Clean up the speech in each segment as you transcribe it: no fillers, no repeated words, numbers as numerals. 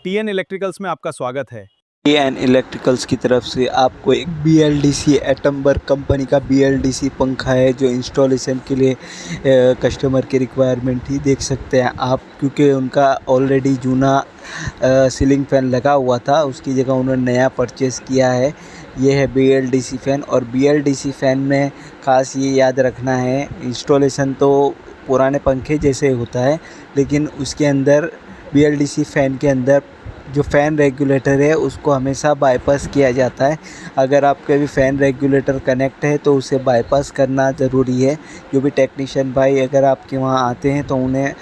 TN electricals में आपका स्वागत है। टीएन इलेक्ट्रिकल्स की तरफ से आपको एक BLDC एटम्बर कंपनी का BLDC पंखा है जो इंस्टॉलेशन के लिए कस्टमर की रिक्वायरमेंट थी। देख सकते हैं आप, क्योंकि उनका ऑलरेडी जूना सीलिंग फ़ैन लगा हुआ था, उसकी जगह उन्होंने नया परचेज़ किया है। ये है BLDC फ़ैन। और BLDC फ़ैन में ख़ास ये याद रखना है, इंस्टॉलेशन तो पुराने पंखे जैसे होता है, लेकिन उसके अंदर BLDC फ़ैन के अंदर जो फ़ैन रेगुलेटर है उसको हमेशा बाईपास किया जाता है। अगर आपके भी फ़ैन रेगुलेटर कनेक्ट है तो उसे बाईपास करना ज़रूरी है। जो भी टेक्नीशियन भाई अगर आपके वहाँ आते हैं तो उन्हें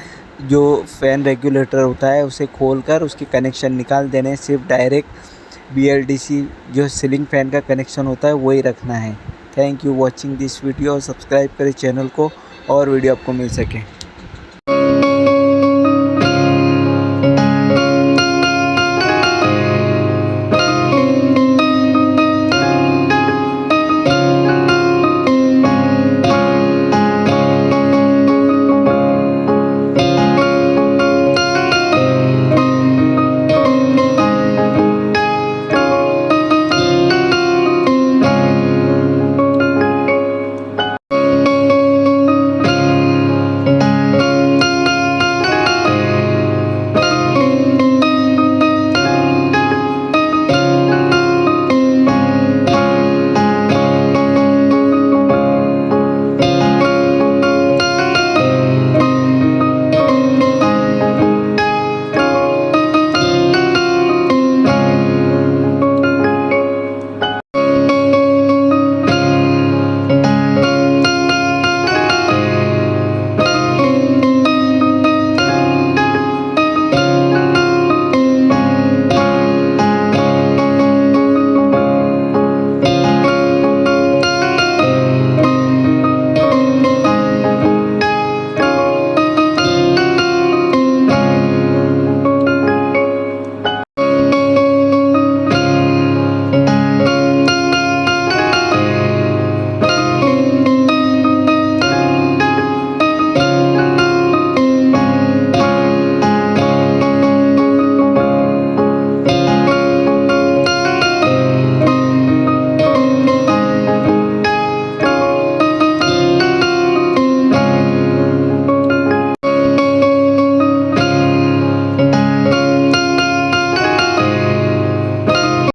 जो फ़ैन रेगुलेटर होता है उसे खोलकर उसके कनेक्शन निकाल देने हैं। सिर्फ डायरेक्ट BLDC जो सीलिंग फ़ैन का कनेक्शन होता है वही रखना है। Thank you watching this video. Subscribe करें चैनल को और वीडियो आपको मिल सके।